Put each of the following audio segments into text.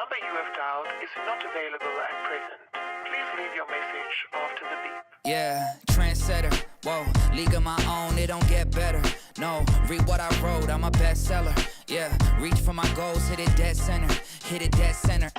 number you have dialed is not available at present. Please leave your message after the beep. Yeah, trendsetter, whoa, league of my own, it don't get better. No, read what I wrote, I'm a bestseller. Yeah, reach for my goals, hit it dead center, hit it dead center.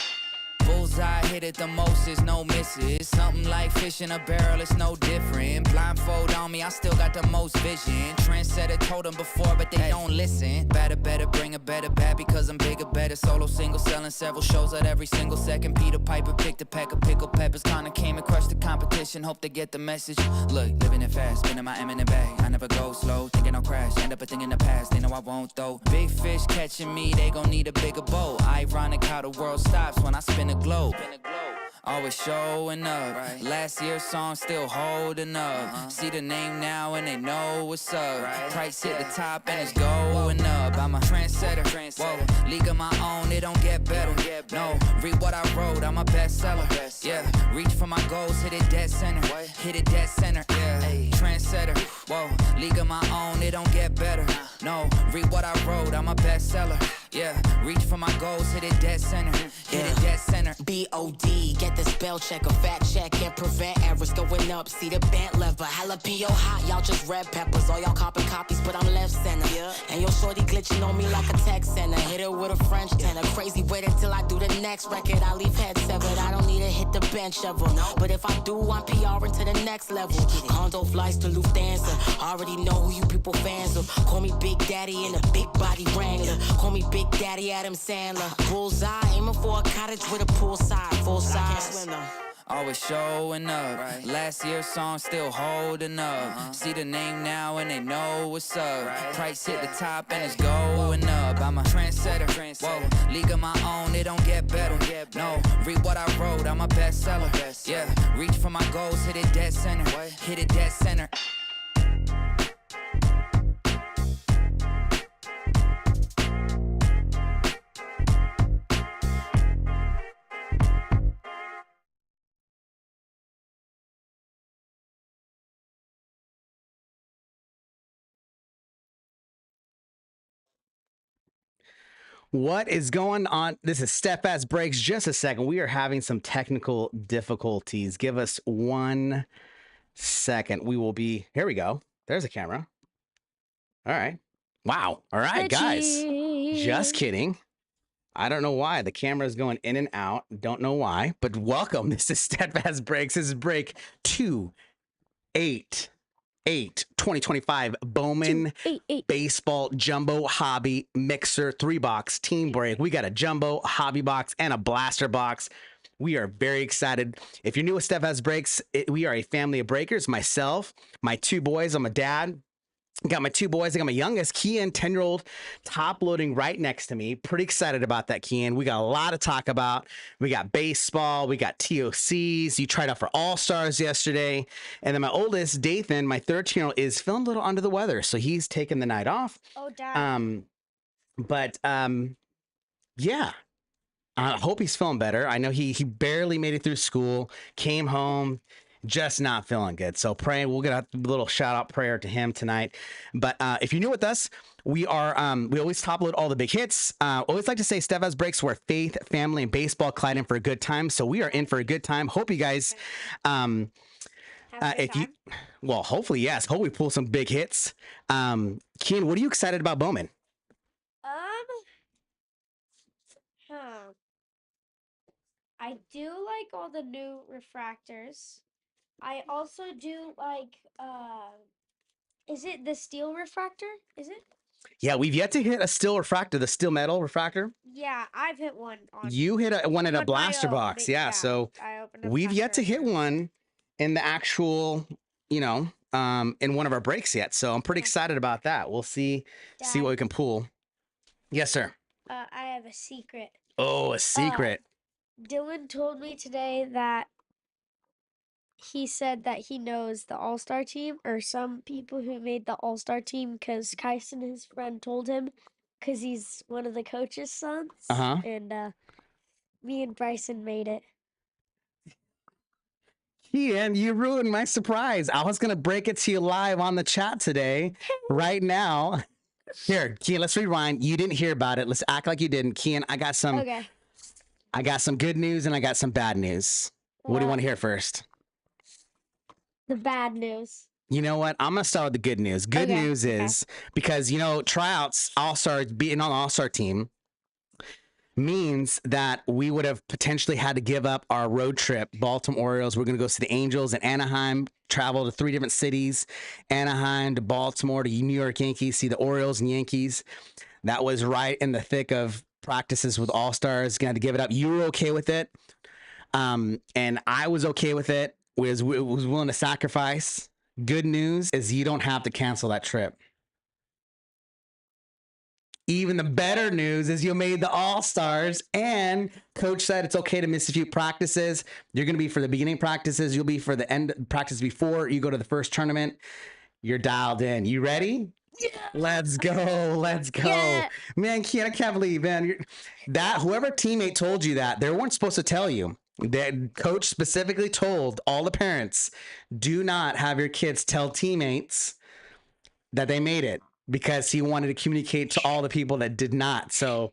Bullseye, hit it the most, is no misses. Something like fish in a barrel, it's no different. Blindfold on me, I still got the most vision. Trendsetter told them before, but they don't listen. Better, bring it better, bad because I'm bigger, better. Solo, single, selling several shows at every single second. Peter Piper picked a peck of pickled peppers. Kinda came and crushed the competition, hope they get the message. Look, living it fast, spinning my M in the bag. I never go slow, thinking I'll crash. End up a thing in the past, they know I won't though. Big fish catching me, they gon' need a bigger boat. Ironic how the world stops when I spin a globe. Always showing up. Right. Last year's song still holding up. See the name now and they know what's up. Right. Price hit the top and it's going up. I'm a trendsetter. Whoa, league of my own, it don't get better. No, read what I wrote, I'm a bestseller. Yeah, reach for my goals, hit it dead center. Hit it dead center. Yeah, trendsetter. Whoa, league of my own, it don't get better. No, read what I wrote, I'm a bestseller. Yeah, reach for my goals, hit it dead center. Hit it dead center. B.O.D. Get the spell check, a fact check, and prevent errors going up. See the bent lever, jalapeno hot, y'all just red peppers. All y'all copping copies, but I'm left center. And your shorty glitching on me like a text center. Hit her with a French tenor. Crazy, wait until I do the next record. I leave head severed. I don't need to hit the bench ever. But if I do, I'm PRing to the next level. Condo flights to Lufthansa. Already know who you people fans of. Call me Big Daddy in a big body Wrangler. Call me Big Daddy Adam Sandler. Bullseye, aiming for a cottage with a poolside, full size. Always showing up. Right. Last year's song still holding up. See the name now and they know what's up. Right. Price hit the top and it's going up. I'm a trendsetter. Whoa, league of my own, it don't get better. No, read what I wrote, I'm a bestseller. Yeah, reach for my goals, hit it dead center. Hit it dead center. What is going on? This is Steadfast Breaks. Just a second. We are having some technical difficulties. Give us 1 second. We will be. Here we go. There's a camera. All right. Wow. All right, guys. Just kidding. I don't know why. The camera is going in and out. Don't know why. But welcome. This is Steadfast Breaks. This is break 288. 2025 Bowman 288. Baseball Jumbo Hobby Mixer 3-box team break. We got a jumbo hobby box and a blaster box. We are very excited. If you're new with Steadfast Breaks, we are a family of breakers. Myself, my 2 boys. I'm a dad. Got my 2 boys. I got my youngest, Kian, 10-year-old, top loading right next to me. Pretty excited about that, Kian. We got a lot to talk about. We got baseball. We got TOCs. You tried out for All-Stars yesterday. And then my oldest, Dathan, my 13-year-old, is feeling a little under the weather. So he's taking the night off. Oh, Dad. Yeah. I hope he's feeling better. I know he barely made it through school, came home, just not feeling good. So praying, we'll get a little shout out prayer to him tonight. But if you're new with us, we are we always top load all the big hits. Always like to say Steadfast Breaks where faith, family, and baseball collide in for a good time. So we are in for a good time. Hope you guys hopefully, yes. Hope we pull some big hits. Keen, what are you excited about Bowman? I do like all the new refractors. I also do like, is it the steel refractor? Is it? Yeah, we've yet to hit a steel refractor, the steel metal refractor. Yeah, I've hit one. You hit one in a blaster box. Yeah, so we've yet to hit one in the actual, in one of our breaks yet. So I'm pretty excited about that. We'll see what we can pull. Yes, sir. I have a secret. Oh, a secret. Dylan told me today that he said that he knows the All-Star team or some people who made the All-Star team because Kyson, his friend, told him because he's one of the coach's sons. And me and Bryson made it. Ian, you ruined my surprise. I was going to break it to you live on the chat today, right now. Here, Kian, let's rewind. You didn't hear about it. Let's act like you didn't. Kian, I got some. Okay. I got some good news and I got some bad news. What do you want to hear first? The bad news. You know what? I'm gonna start with the good news. Good Okay, news okay. is because tryouts, all-star, being on the all-star team means that we would have potentially had to give up our road trip. Baltimore Orioles. We're gonna go see the Angels in Anaheim. Travel to 3 different cities: Anaheim to Baltimore to New York Yankees. See the Orioles and Yankees. That was right in the thick of practices with all-stars. Gonna have to give it up. You were okay with it, and I was okay with it. Was willing to sacrifice. Good news is you don't have to cancel that trip. Even the better news is you made the All-Stars, and coach said it's okay to miss a few practices. You're going to be for the beginning practices. You'll be for the end practice before you go to the first tournament. You're dialed in. You ready? Yeah. Let's go. Let's go. Yeah. Man, I can't believe, man. Whoever teammate told you that, they weren't supposed to tell you. The coach specifically told all the parents, do not have your kids tell teammates that they made it, because he wanted to communicate to all the people that did not. So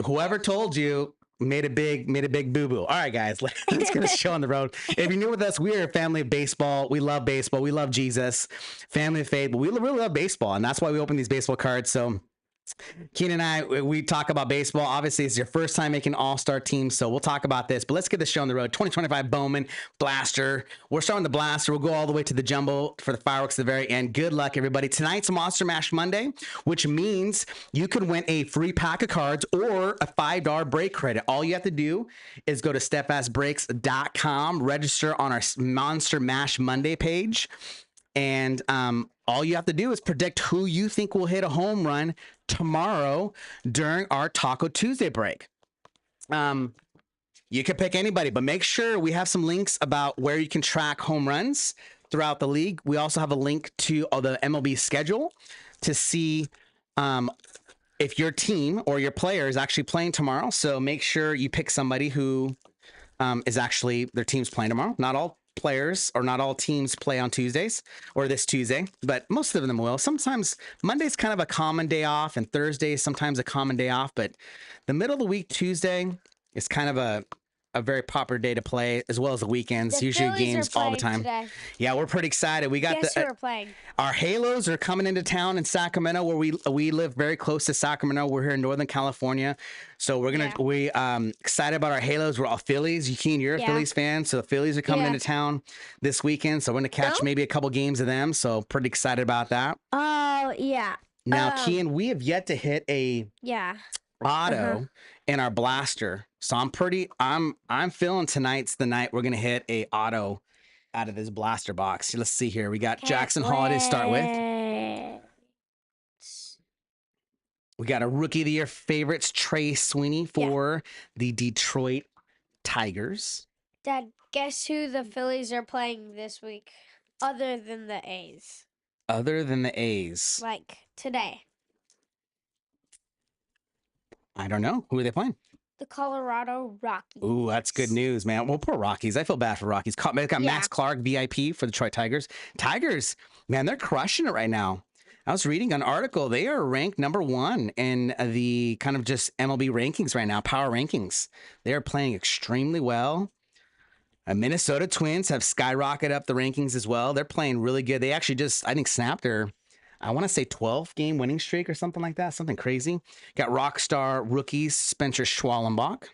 whoever told you made a big boo-boo. All right, guys, let's get a show on the road. If you're new with us, we are a family of baseball. We love baseball. We love Jesus, family of faith, but we really love baseball. And that's why we open these baseball cards. So Keenan and I, we talk about baseball. Obviously, it's your first time making all-star team, so we'll talk about this. But let's get the show on the road. 2025 Bowman Blaster. We're starting the Blaster. We'll go all the way to the Jumbo for the fireworks at the very end. Good luck, everybody. Tonight's Monster Mash Monday, which means you could win a free pack of cards or a $5 break credit. All you have to do is go to steadfastbreaks.com, register on our Monster Mash Monday page, and all you have to do is predict who you think will hit a home run tomorrow during our Taco Tuesday break. You can pick anybody, but make sure we have some links about where you can track home runs throughout the league. We also have a link to the MLB schedule to see if your team or your player is actually playing tomorrow. So make sure you pick somebody who is actually, their team's playing tomorrow. Not all players or not all teams play on Tuesdays or this Tuesday, but most of them will. Sometimes Monday's kind of a common day off, and Thursday is sometimes a common day off, but the middle of the week, Tuesday, is kind of a very popular day to play, as well as the weekends. Usually games all the time. Today. Yeah, we're pretty excited. We got who are playing. Our Halos are coming into town in Sacramento, where we live very close to Sacramento. We're here in Northern California, so we're gonna excited about our Halos. We're all Phillies. You're a Phillies fan, so the Phillies are coming into town this weekend. So we're gonna catch maybe a couple games of them. So pretty excited about that. Oh yeah. Now, Kian, we have yet to hit a auto in our Blaster. So I'm feeling tonight's the night we're going to hit a auto out of this Blaster box. Let's see here. We got Jackson Holiday to start with. We got a Rookie of the Year favorites, Trey Sweeney for the Detroit Tigers. Dad, guess who the Phillies are playing this week other than the A's? Other than the A's. Like today. I don't know. Who are they playing? The Colorado Rockies. Ooh, that's good news, man. Well, poor Rockies. I feel bad for Rockies. Got Max Clark, VIP for the Detroit Tigers. Tigers, man, they're crushing it right now. I was reading an article. They are ranked number 1 in the kind of just MLB rankings right now, power rankings. They are playing extremely well. Minnesota Twins have skyrocketed up the rankings as well. They're playing really good. They actually just, I think, snapped their, I want to say 12-game winning streak or something like that. Something crazy. Got Rockstar rookies, Spencer Schwallenbach.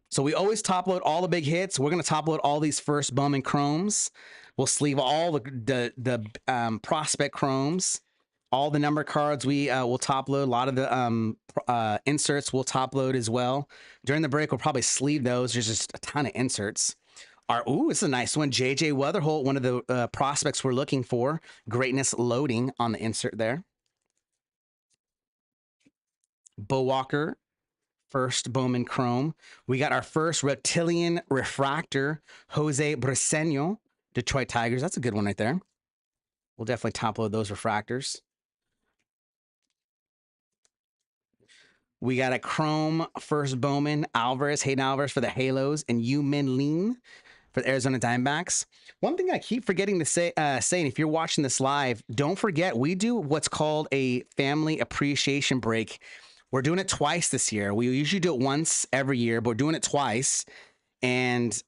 So we always top load all the big hits. We're going to top load all these first Bowman Chromes. We'll sleeve all the prospect Chromes. All the number cards we will top load. A lot of the inserts we'll top load as well. During the break, we'll probably sleeve those. There's just a ton of inserts. This is a nice one. JJ Weatherholt, one of the prospects we're looking for. Greatness loading on the insert there. Bo Walker, first Bowman Chrome. We got our first Reptilian Refractor, Jose Briseño, Detroit Tigers. That's a good one right there. We'll definitely top load those refractors. We got a Chrome first Bowman, Alvarez, Hayden Alvarez for the Halos, and Yu Min Lin for the Arizona Diamondbacks. One thing I keep forgetting to say, saying, if you're watching this live, don't forget we do what's called a family appreciation break We're doing it twice this year. We usually do it once every year, but we're doing it twice. And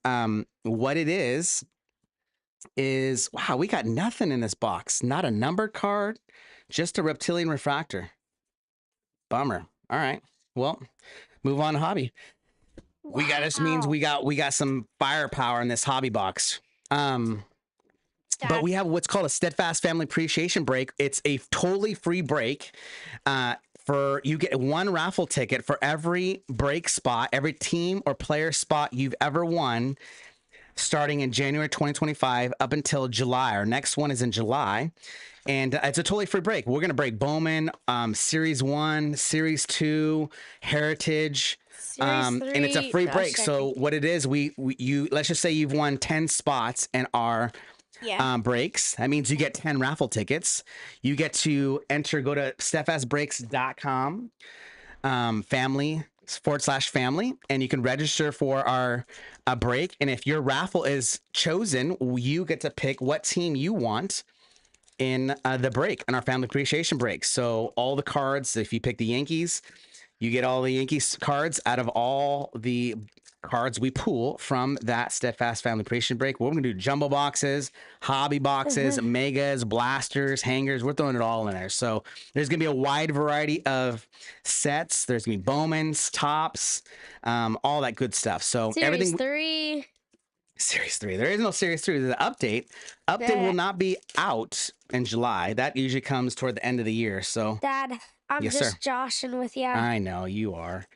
what it is wow, we got nothing in this box. Not a number card, just a reptilian refractor. Bummer. All right. Well, move on to hobby. We got this means we got some firepower in this hobby box. But we have what's called a Steadfast Family Appreciation Break. It's a totally free break. For you get one raffle ticket for every break spot, every team or player spot you've ever won, starting in January 2025 up until July. Our next one is in July. And it's a totally free break. We're going to break Bowman, Series 1, Series 2, Heritage. And it's a free break. So what it is, you let's just say you've won 10 spots in our breaks. That means you get 10 raffle tickets. You get to go to steadfastbreaks.com, family/family, and you can register for our break. And if your raffle is chosen, you get to pick what team you want in the break, in our family appreciation break. So all the cards, if you pick the Yankees, you get all the Yankees cards out of all the cards we pool from that Steadfast Family Appreciation Break. We're going to do jumbo boxes, hobby boxes, megas, blasters, hangers. We're throwing it all in there. So there's going to be a wide variety of sets. There's going to be Bowmans, tops, all that good stuff. So Series 3. Series 3. There is no Series 3. There's an update. Update will not be out in July. That usually comes toward the end of the year. So Dad, I'm Yes, just sir. joshing with you. I know you are.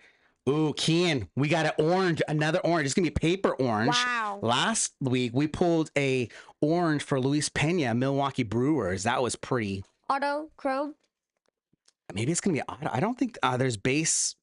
Ooh, Kian, we got an orange, another orange. It's gonna be paper orange. Wow. Last week we pulled a orange for Luis Pena, Milwaukee Brewers. That was pretty. Auto, chrome. Maybe it's gonna be auto. I don't think there's base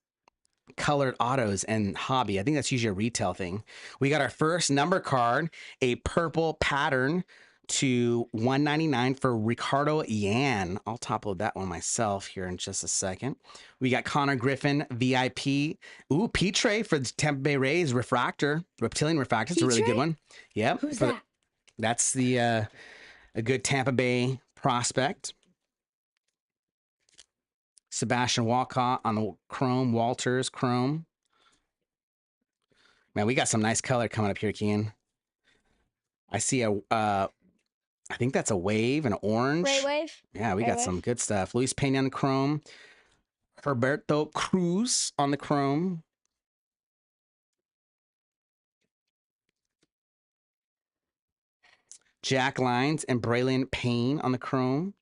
colored autos and hobby. I think that's usually a retail thing. We got our first number card, a purple pattern to 199 for Ricardo Yan. I'll topload that one myself here in just a second. We got Connor Griffin VIP. Ooh, Petre for the Tampa Bay Rays refractor, reptilian refractor. It's a really good one. Yep. Who's that? That's the a good Tampa Bay prospect. Sebastian Walcott on the chrome, Walters chrome. Man, we got some nice color coming up here, Kian. I see I think that's a wave, an orange. Ray wave. Yeah, we Ray got wave. some good stuff. Luis Pena on the chrome. Herberto Cruz on the chrome. Jack Lyons and Braylon Payne on the chrome.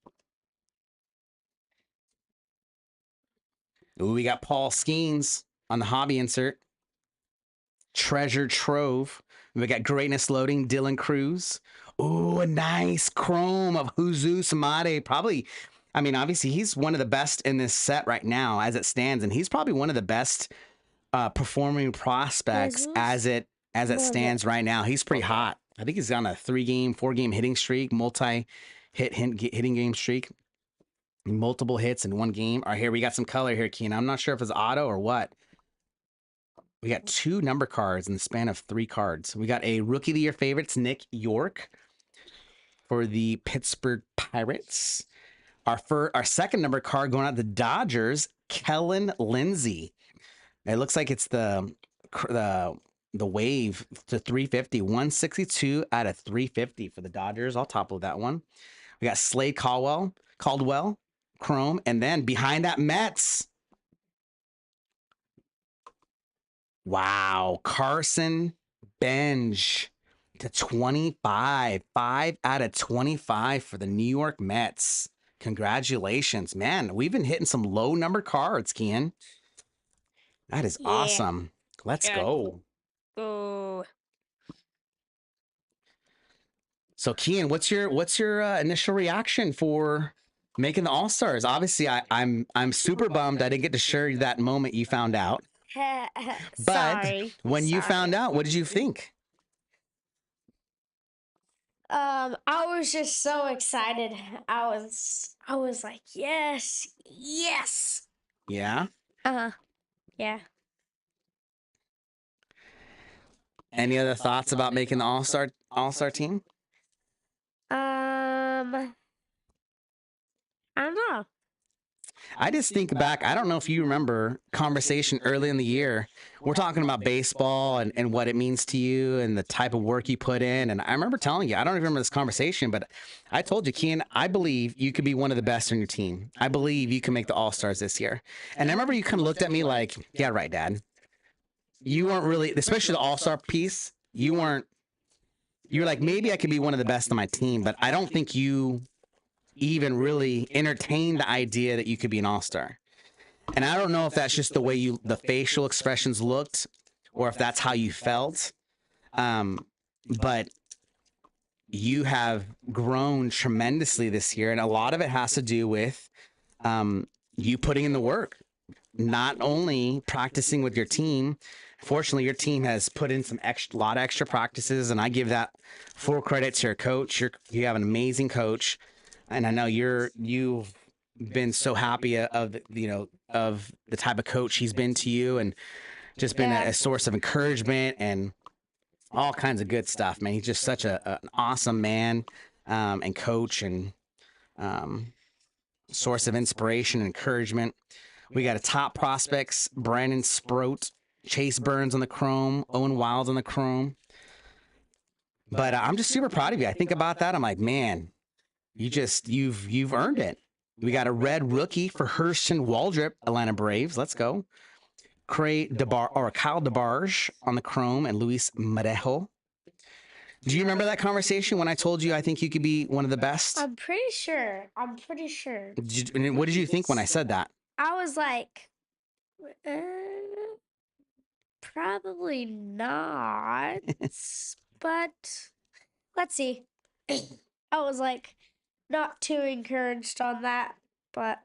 Ooh, we got Paul Skeens on the hobby insert. Treasure Trove. We got Greatness Loading, Dylan Cruz. Ooh, a nice chrome of Jesus Amade. Probably, I mean, obviously he's one of the best in this set right now as it stands, and he's probably one of the best performing prospects as it stands right now. He's pretty hot. I think he's on a 4-game hitting streak, hitting game streak. Multiple hits in one game. All right, here we got some color here, Keen. I'm not sure if it's auto or what. We got 2 number cards in the span of 3 cards. We got a Rookie of the Year favorites, Nick York for the Pittsburgh Pirates. Our second number card going out to the Dodgers, Kellen Lindsey. It looks like it's the wave to 350, 162 out of 350 for the Dodgers. I'll topload that one. We got Slade Caldwell, chrome, and then behind that Mets. Wow, Carson Benj to 25, 5 out of 25 for the New York Mets. Congratulations, man. We've been hitting some low number cards, Kian. That is awesome. Let's go. Oh. So, Kian, what's your initial reaction for making the All-Stars? Obviously, I'm super bummed I didn't get to share that moment you found out. But when you found out, what did you think? I was just so excited. I was like, yes. Yeah. Yeah. Any other thoughts about making the All-Star team? I don't know. I just think back. I don't know if you remember conversation early in the year. We're talking about baseball and what it means to you and the type of work you put in. And I remember telling you, I don't even remember this conversation, but I told you, Kian, I believe you could be one of the best on your team. I believe you can make the All-Stars this year. And I remember you kind of looked at me like, yeah, right, Dad. You weren't really, especially the All-Star piece, you were like, maybe I could be one of the best on my team, but I don't think you even really entertain the idea that you could be an all-star. And I don't know if that's just the way the facial expressions looked or if that's how you felt. But you have grown tremendously this year. And a lot of it has to do with you putting in the work, not only practicing with your team. Fortunately, your team has put in a lot of extra practices, and I give that full credit to your coach. You have an amazing coach. And I know you've been so happy of the type of coach he's been to you, and just been a source of encouragement and all kinds of good stuff, man. He's just such an awesome man, and coach, and source of inspiration and encouragement. We got a top prospects: Brandon Sproat, Chase Burns on the chrome, Owen Wilds on the chrome. But I'm just super proud of you. I think about that. I'm like, man, you've earned it. We got a red rookie for Hurston Waldrop, Atlanta Braves. Let's go. Kyle DeBarge on the chrome, and Luis Marejo. Do you remember that conversation when I told you I think you could be one of the best? I'm pretty sure. What did you think when I said that? I was like, probably not. But let's see. I was like, not too encouraged on that, but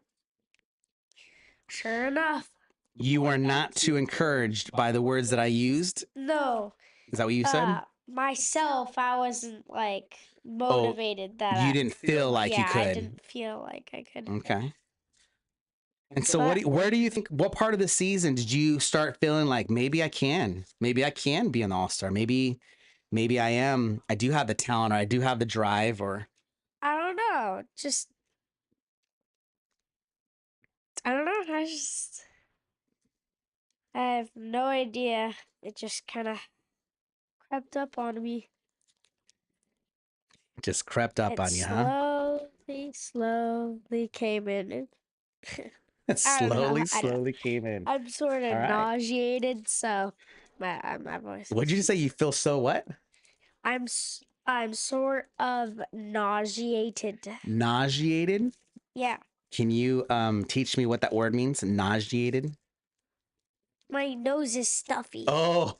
sure enough. You were not too encouraged by the words that I used? No. Is that what you said? Myself, I wasn't like motivated that you didn't feel like you could. I didn't feel like I could. Okay. And so where do you think, what part of the season did you start feeling like maybe I can be an all-star? Maybe I do have the talent, or I do have the drive, or I don't know. I don't know. I have no idea. It just kind of crept up on me. just crept up on you, huh? Slowly came in. Slowly came in. I'm sort of All right. nauseated, so my voice. What'd you say? You feel so what? I'm sort of nauseated. Nauseated? Yeah. Can you teach me what that word means? Nauseated? My nose is stuffy. Oh.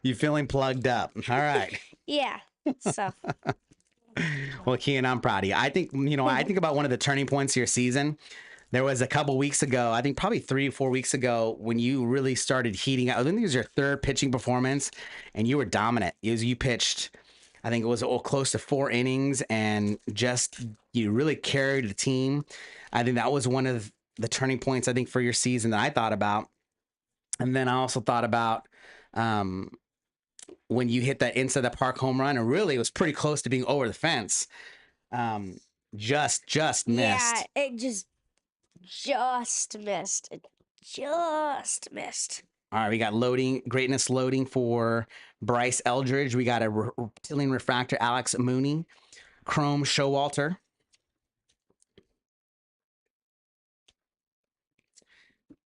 You feeling plugged up. All right. Yeah. So. Well, Kian, I'm proud of you. I think, I think about one of the turning points of your season. There was a couple weeks ago, I think probably 3 or 4 weeks ago, when you really started heating up. I think it was your third pitching performance, and you were dominant. You pitched, I think it was close to 4 innings, and you really carried the team. I think that was one of the turning points, I think, for your season that I thought about. And then I also thought about when you hit that inside the park home run, and really it was pretty close to being over the fence. Just missed. Yeah, it just missed. It just missed. All right, we got greatness loading for Bryce Eldridge. We got a reptilian refractor, Alex Mooney, chrome Showalter.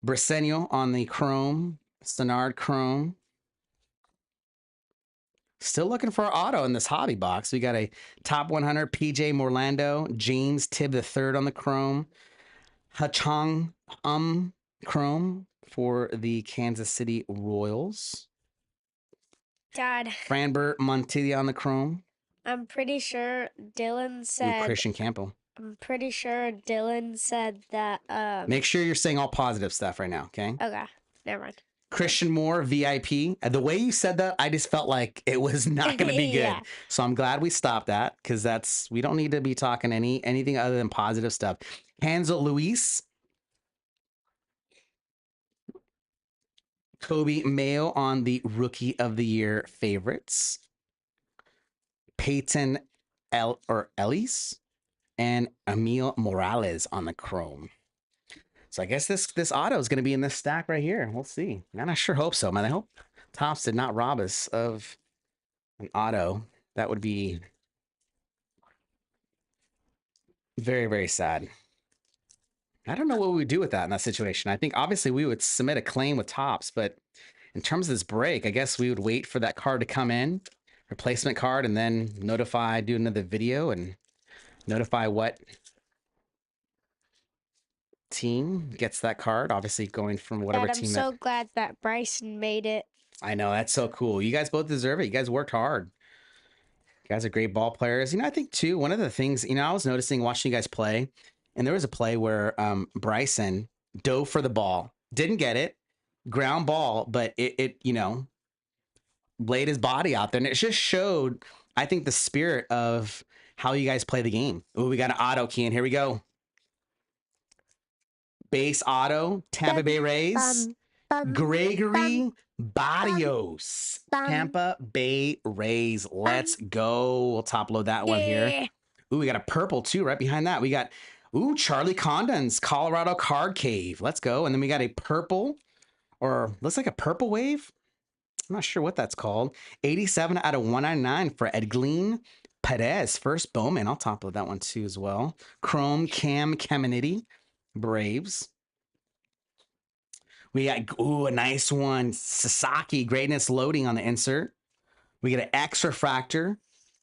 Briseño on the chrome, Senard chrome. Still looking for our auto in this hobby box. We got a top 100 PJ Morlando, James Tibb III on the chrome, Hachong chrome for the Kansas City Royals. Dad. Franbert Montilla on the chrome. I'm pretty sure Dylan said. Christian Campbell. I'm pretty sure Dylan said that. Make sure you're saying all positive stuff right now, okay? Okay, never mind. Christian Moore, VIP. The way you said that, I just felt like it was not going to be good. Yeah. So I'm glad we stopped that, because we don't need to be talking anything other than positive stuff. Hansel Luis. Kobe Mayo on the Rookie of the Year favorites. Peyton Ellis and Emil Morales on the chrome. So I guess this auto is going to be in this stack right here. We'll see. Man, I sure hope so, man. I hope Topps did not rob us of an auto. That would be very, very sad. I don't know what we would do with that in that situation. I think obviously we would submit a claim with Topps, but in terms of this break, I guess we would wait for that card to come in, replacement card, and then do another video and notify what team gets that card. Obviously going from whatever Dad, I'm team so glad that Bryson made it. I know, that's so cool. You guys both deserve it. You guys worked hard. You guys are great ball players. I think too, one of the things, I was noticing watching you guys play, and there was a play where Bryson dove for the ball, didn't get it, ground ball, but it laid his body out there, and it just showed, I think, the spirit of how you guys play the game. Oh, we got an auto, Kian. Here we go. Base auto, Tampa Bay Rays, Gregory Barrios, Tampa Bay Rays. Let's go. We'll top load that one here. Ooh, we got a purple too right behind that. We got, Charlie Condon's Colorado Card Cave. Let's go. And then we got a purple, or looks like a purple wave. I'm not sure what that's called. 87 out of 199 for Edglin Perez. First Bowman. I'll top load that one too as well. Chrome Cam Caminiti, Braves. We got, a nice one. Sasaki, greatness loading on the insert. We get an X refractor.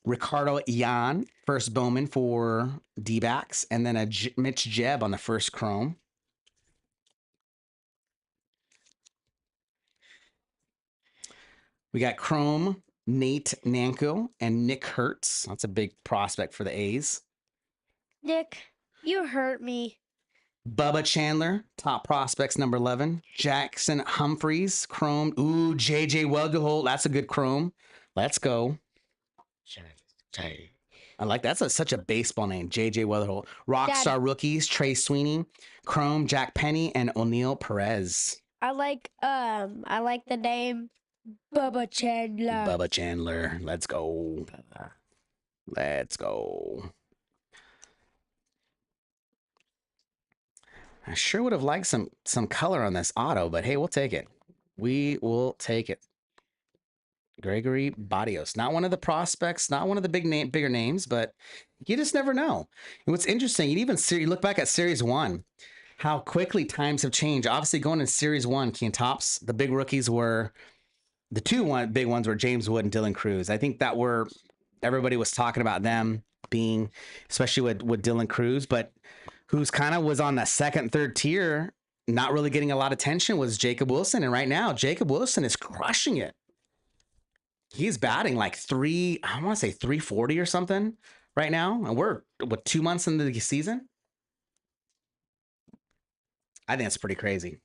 Ricardo Yan, first Bowman for D-backs. And then a Mitch Jeb on the first chrome. We got chrome, Nate Nanko and Nick Hertz. That's a big prospect for the A's. Nick, you hurt me. Bubba Chandler, top prospects, number 11. Jackson Humphreys, chrome. Ooh, JJ Welderholt. That's a good chrome. Let's go. I like that's such a baseball name, JJ Welderholt. Rockstar rookies, Trey Sweeney, chrome, Jack Penny, and O'Neill Perez. I like the name Bubba Chandler. Bubba Chandler. Let's go. Let's go. I sure would have liked some color on this auto, but hey, we'll take it. We will take it. Gregory Barrios, not one of the prospects, not one of the bigger names, but you just never know. And what's interesting, you look back at Series 1, how quickly times have changed. Obviously, going in Series 1, Keen Topps, the big rookies were, the big ones were James Wood and Dylan Cruz. I think everybody was talking about them being, especially with Dylan Cruz, but who's kind of was on the second, third tier, not really getting a lot of attention, was Jacob Wilson. And right now, Jacob Wilson is crushing it. He's batting like 340 or something right now. And we're, 2 months into the season? I think that's pretty crazy.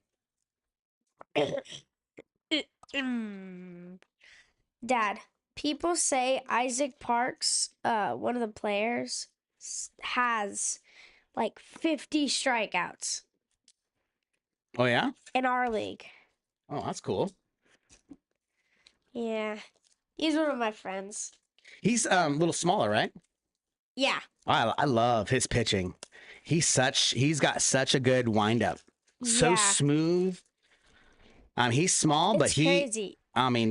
Dad, people say Isaac Parks, one of the players, has like 50 strikeouts. Oh, yeah? In our league. Oh, that's cool. Yeah. He's one of my friends. He's a little smaller, right? Yeah. I love his pitching. He's got such a good windup. So smooth. He's small, but crazy.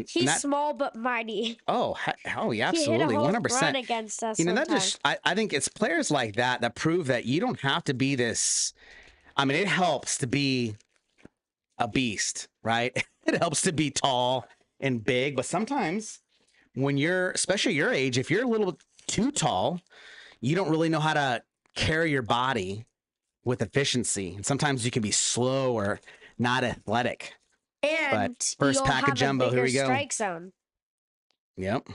He's small but mighty. Oh, yeah, absolutely, 100%. Run against us. I think it's players like that prove that you don't have to be this. It helps to be a beast, right? It helps to be tall and big, but sometimes when especially your age, if you're a little too tall, you don't really know how to carry your body with efficiency, and sometimes you can be slow or not athletic. And but first pack of jumbo, here we go. Strike zone. Yep,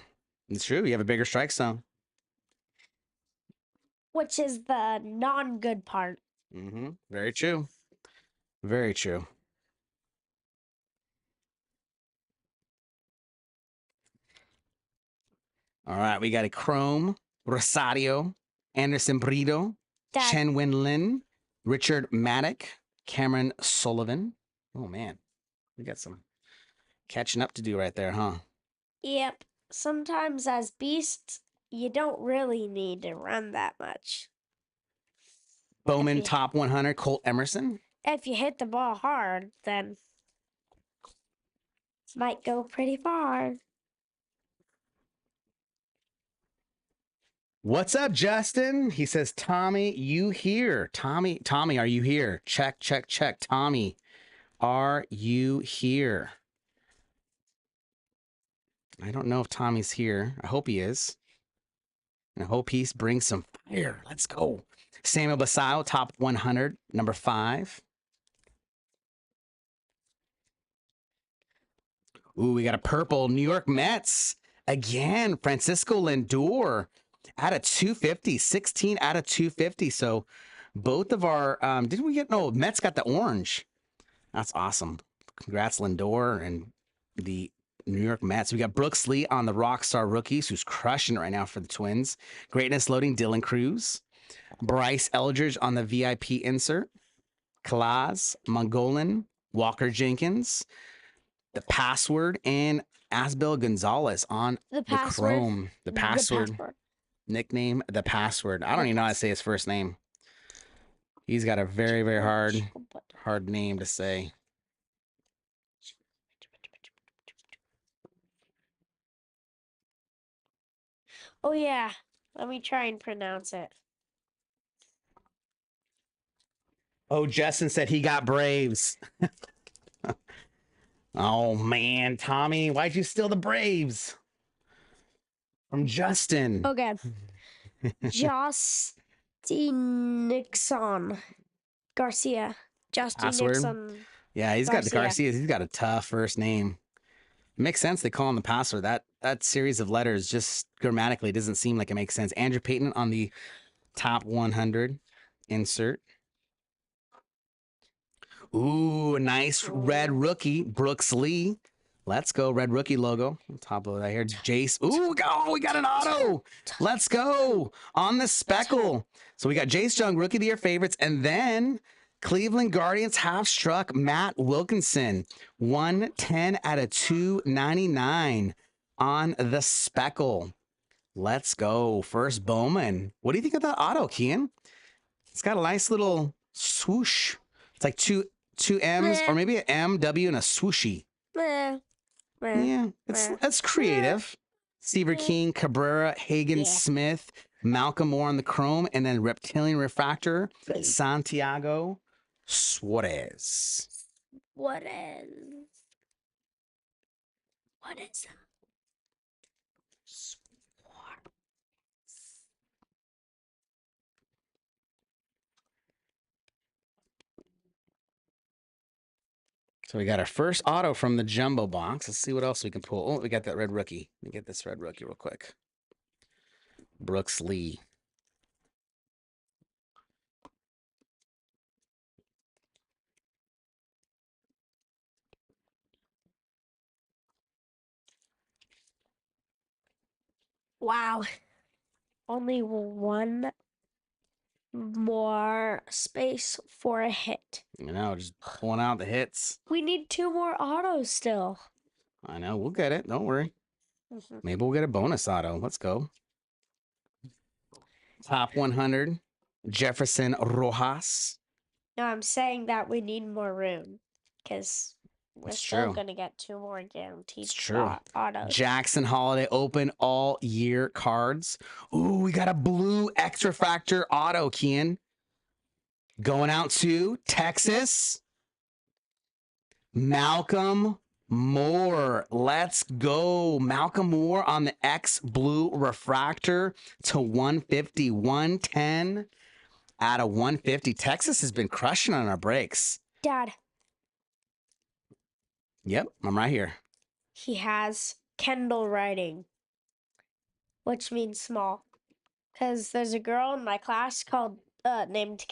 it's true. You have a bigger strike zone, which is the non-good part. Mm-hmm. Very true. Very true. All right, we got a chrome, Rosario, Anderson Brito, Chen Wen Lin, Richard Maddock, Cameron Sullivan. Oh, man. We got some catching up to do right there, huh? Yep. Sometimes as beasts, you don't really need to run that much. Bowman you- top 100, Colt Emerson. If you hit the ball hard, then it might go pretty far. What's up, Justin? He says, Tommy, you here? Tommy, are you here? Check. Tommy, are you here? I don't know if Tommy's here. I hope he is. And I hope he brings some fire. Let's go. Samuel Basayo, top 100, number 5. Ooh, we got a purple New York Mets. Again, Francisco Lindor out of 250, 16 out of 250. So both of our, didn't we get, no, Mets got the orange. That's awesome. Congrats, Lindor and the New York Mets. We got Brooks Lee on the Rockstar Rookies, who's crushing it right now for the Twins. Greatness loading, Dylan Cruz. Bryce Eldridge on the VIP insert. Kalaz, Mongolan, Walker Jenkins. The password, and Asbel Gonzalez on The the password. Chrome. The password. Nickname, the password. I don't even know how to say his first name. He's got a very, very hard name to say. Oh, yeah. Let me try and pronounce it. Oh, Justin said he got Braves. Oh, man. Tommy, why'd you steal the Braves? From Justin. Okay. Justin Nixon Garcia. Justin Password? Nixon. Yeah, he's got the Garcia. Garcia. He's got a tough first name. Makes sense. They call him the password. That series of letters just grammatically doesn't seem like it makes sense. Andrew Payton on the top 100 insert. Ooh, nice red rookie, Brooks Lee. Let's go, red rookie logo. On top of that here, Jace. Ooh, we got an auto. Let's go on the speckle. So we got Jace Jung, rookie of the year favorites, and then Cleveland Guardians half struck Matt Wilkinson, 110 out of 299 on the speckle. Let's go. First Bowman. What do you think of that auto, Kian? It's got a nice little swoosh. It's like two M's or maybe an M, W, and a swooshy. Yeah, that's creative. Seaver King, Cabrera, Hagen Smith, Malcolm Moore on the chrome, and then Reptilian Refractor, Santiago Suarez. What is that? So we got our first auto from the jumbo box. Let's see what else we can pull. Oh, we got that red rookie. Let me get this red rookie real quick. Brooks Lee. Wow. Only one more space for a hit. You know, just pulling out the hits. We need 2 more autos still. I know, we'll get it. Don't worry. Maybe we'll get a bonus auto. Let's go. Top 100, Jefferson Rojas. No, I'm saying that we need more room because we're It's still true. going to get 2 more guaranteed It's true. autos. Jackson Holiday open all year cards. Ooh, we got a blue extra factor auto, Kian. Going out to Texas. Malcolm Moore. Let's go. Malcolm Moore on the X blue refractor to 150, 110 out of 150. Texas has been crushing on our breaks. Dad, Yep, I'm right here. he has Kendall writing, which means small. Because there's a girl in my class called named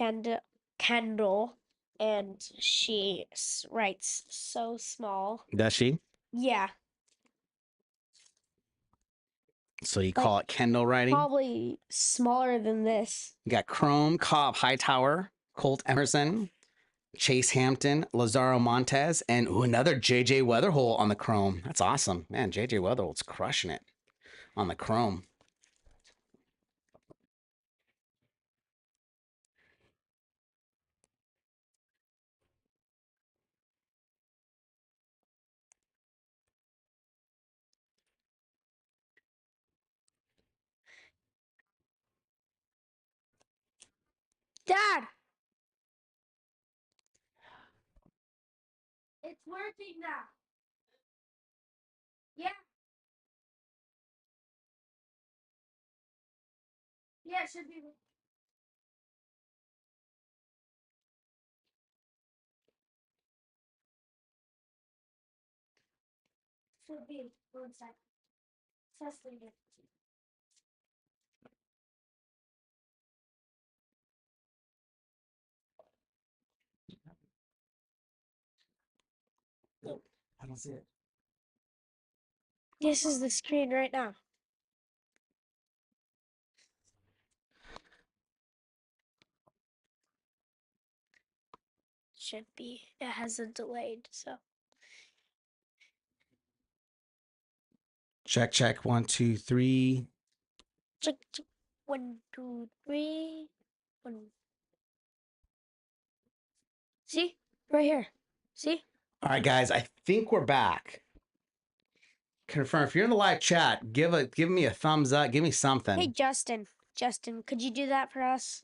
Kendall, and she writes so small. Does she? Yeah, So you call it Kendall writing? probably smaller than this. You got Chrome, Cobb Hightower, Colt Emerson, Chase Hampton, Lazaro Montez, and another JJ Weatherhole on the Chrome. That's awesome. Man, JJ Weatherhole's crushing it on the Chrome. Dad! It's working now. Yeah. Yeah, it should be. Should be. 1 second. Testing it. I don't see it. This is the screen right now. Should be. It hasn't delayed, so. Check, check. 1, 2, 3. Check, check. 1, 2, 3. 1. See? Right here. See? All right, guys. I think we're back. Confirm. If you're in the live chat, give me a thumbs up. Give me something. Hey, Justin. Justin, could you do that for us?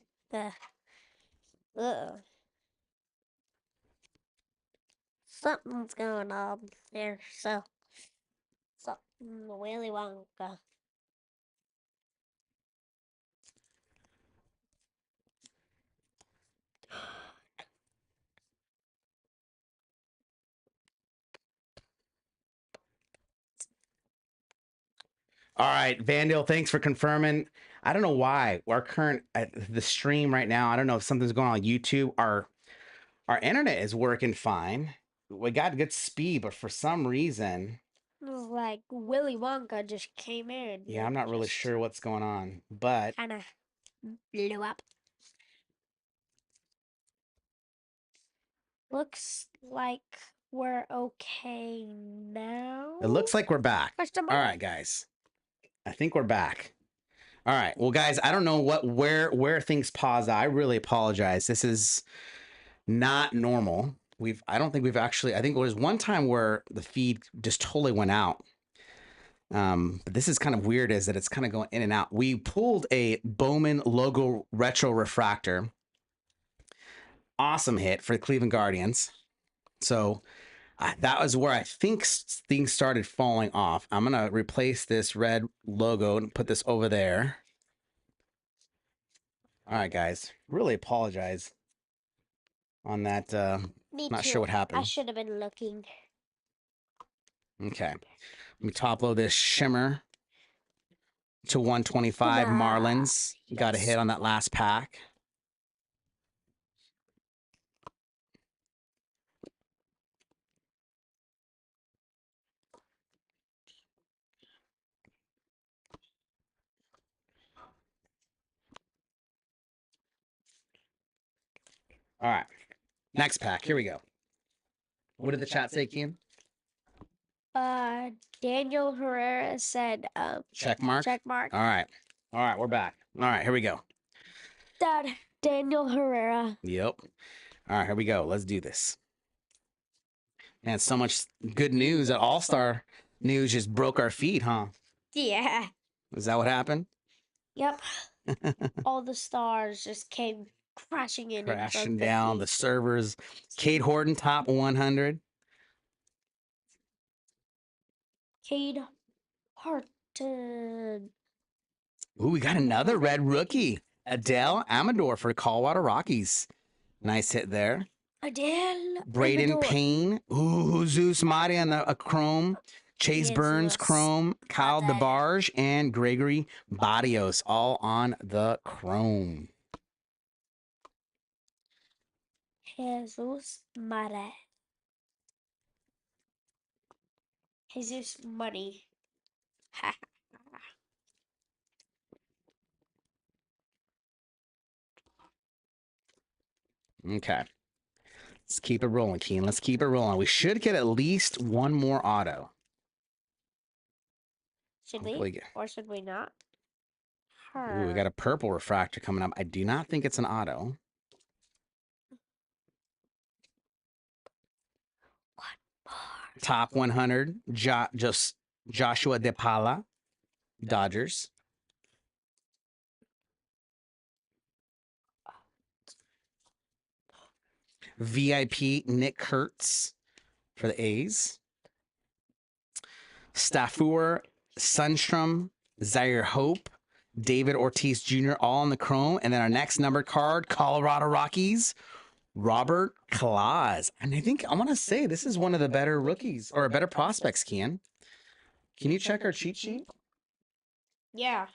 Something's going on there, so. Something Willy Wonka. All right, Vandal, thanks for confirming. I don't know why our current the stream right now. I don't know if something's going on YouTube. Our internet is working fine. We got good speed, but for some reason, It was like Willy Wonka just came in. yeah, I'm not really sure what's going on. But Kind of blew up. Looks like we're okay now. it looks like we're back. Question All mark? right, guys. I think we're back. All right. Well, guys, I don't know where things pause. I really apologize. This is not normal. I don't think we've actually. I think there was one time where the feed just totally went out. But this is kind of weird, is that it's kind of going in and out. We pulled a Bowman logo retro refractor. Awesome hit for the Cleveland Guardians. So that was where I think things started falling off. I'm going to replace this red logo and put this over there. All right, guys. Really apologize on that. Me not too. sure what happened. I should have been looking. Okay. Let me top load this shimmer to 125 Marlins. Got a hit on that last pack. All right. Next pack. Here we go. What did the chat say, Kean? Daniel Herrera said, Check mark? check mark. All right. All right. We're back. All right. Here we go. Dad, Daniel Herrera. Yep. All right. Here we go. Let's do this. Man, so much good news. That All-Star news just broke our feed, huh? Yeah. Is that what happened? Yep. All the stars just came crashing in. Crashing down the servers. Cade Horton, top 100. Cade Horton. Ooh, we got another red rookie. Adele Amador for Colorado Rockies. Nice hit there. Adele. Braden Amador. Payne. Ooh, Zeus Mari on a chrome. Chase Yes, Burns, yes. chrome. Kyle Got that. DeBarge and Gregory Barrios all on the chrome. Jesus Mare. Jesus Money. Okay. Let's keep it rolling, Keen. Let's keep it rolling. We should get at least one more auto. Should Hopefully we? get- Or should we not? Ooh, we got a purple refractor coming up. I do not think it's an auto. Top 100, just Joshua DePaula, Dodgers. VIP Nick Kurtz for the A's. Stafford, Sundstrom, Zaire Hope, David Ortiz Jr. all on the chrome. And then our next numbered card, Colorado Rockies, Robert Claus. And I think I want to say this is one of the better rookies or better prospects, Kian. Can you check our cheat sheet? Yeah.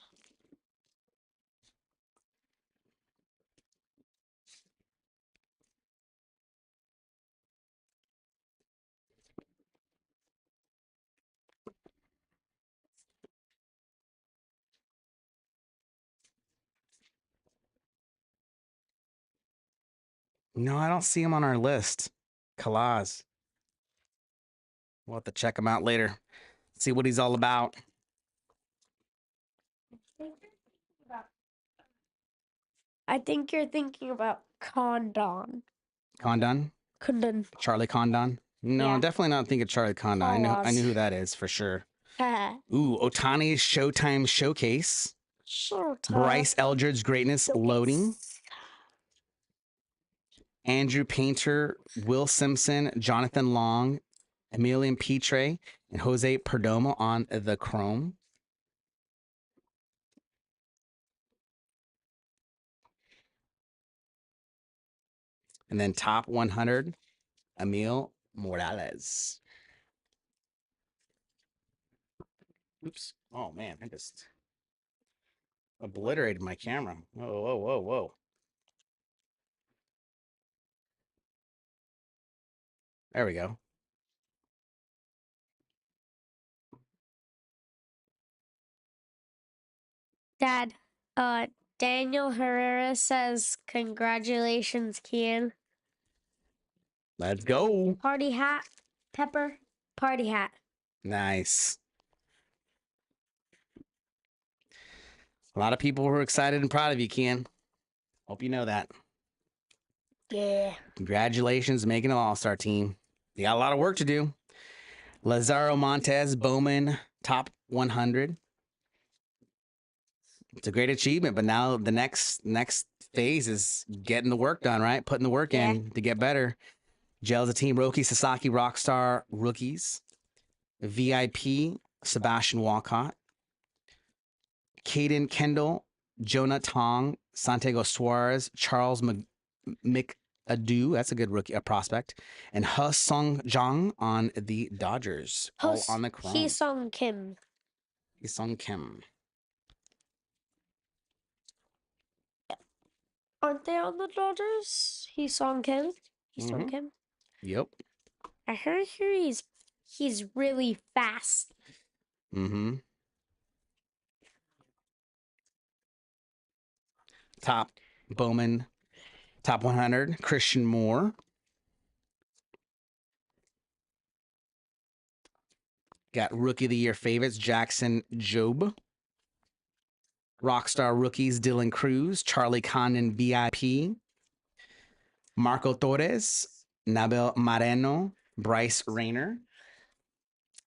No, I don't see him on our list. Claus. We'll have to check him out later. See what he's all about. I think you're thinking about Condon. Condon? Condon. Charlie Condon? No, Yeah. definitely not thinking Charlie Condon. I knew who that is for sure. Ooh, Otani's Showtime Showcase. Showtime. Bryce Eldred's Greatness Showcase. Loading. Andrew Painter, Will Simpson, Jonathan Long, Emilian Petre, and Jose Perdomo on the chrome. And then top 100, Emil Morales. Oops. Oh, man. I just obliterated my camera. Whoa, whoa, whoa, whoa. There we go. Dad, Daniel Herrera says, congratulations, Kian. Let's go. Party hat, Pepper, party hat. Nice. A lot of people were excited and proud of you, Kian. Hope you know that. Yeah. Congratulations, making an all-star team. You got a lot of work to do. Lazaro Montez, Bowman, top 100. It's a great achievement, but now the next phase is getting the work done, right? Putting the work in to get better. Gels a team, Roki Sasaki, Rockstar rookies. VIP, Sebastian Walcott. Caden Kendall, Jonah Tong, Santiago Suarez, Charles McAdoo, that's a good rookie, a prospect, and He Sung Jong on the Dodgers, all on the chrome. He Sung Kim. He Sung Kim. Aren't they on the Dodgers? He Sung Kim. He Sung Kim. Yep. I heard he's really fast. Mm-hmm. Top Bowman, top 100, Christian Moore. Got Rookie of the Year favorites, Jackson Jobe. Rockstar rookies, Dylan Cruz, Charlie Condon, BIP. Marco Torres, Nabel Moreno, Bryce Rayner,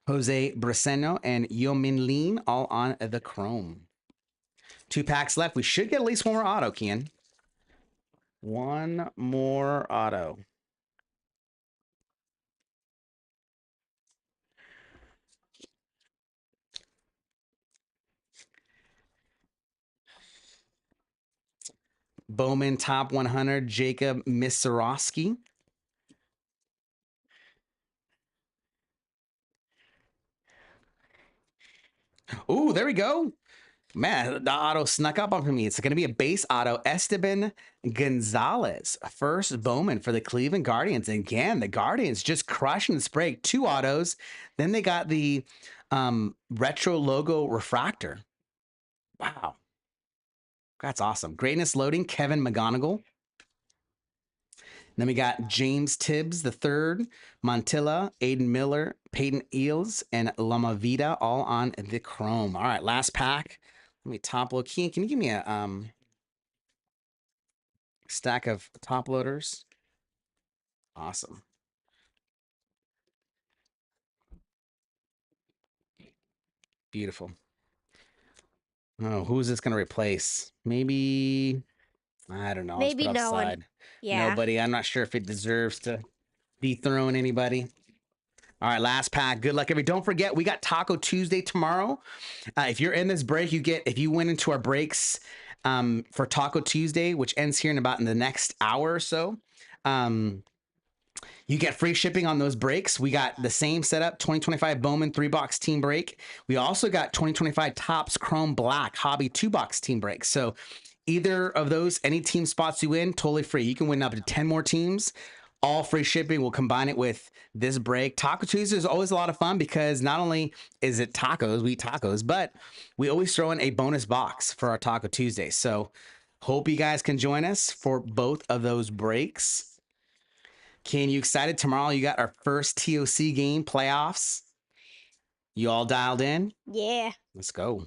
Jose Briseno, and Yomin Lean, all on the chrome. 2 packs left. We should get at least one more auto, Kian. One more auto. Bowman top 100, Jacob Misarowski. Ooh, there we go. Man, the auto snuck up on me. It's going to be a base auto. Esteban Gonzalez, first Bowman for the Cleveland Guardians. And again, the Guardians just crushing this break. 2 autos. Then they got the retro logo refractor. Wow. That's awesome. Greatness loading, Kevin McGonigal. Then we got James Tibbs the third, Montilla, Aiden Miller, Peyton Eels, and Lama Vida all on the chrome. All right, last pack. Let me top load. Can you give me a stack of top loaders? Awesome. Beautiful. Oh, who's this going to replace? Maybe I don't know. I'll just Maybe put no one. offside. Yeah. Nobody. I'm not sure if it deserves to dethrone anybody. All right, last pack. Good luck, everybody. Don't forget, we got Taco Tuesday tomorrow. If you're in this break, if you went into our breaks for Taco Tuesday, which ends here in the next hour or so. You get free shipping on those breaks. We got the same setup, 2025 Bowman 3-box team break. We also got 2025 Topps Chrome Black Hobby 2-box team break. So either of those, any team spots you win, totally free. You can win up to 10 more teams. All free shipping. We'll combine it with this break. Taco Tuesday is always a lot of fun because not only is it tacos, we eat tacos, but we always throw in a bonus box for our Taco Tuesday. So hope you guys can join us for both of those breaks. Ken, you excited? Tomorrow you got our first TOC game, playoffs. You all dialed in? Yeah. Let's go.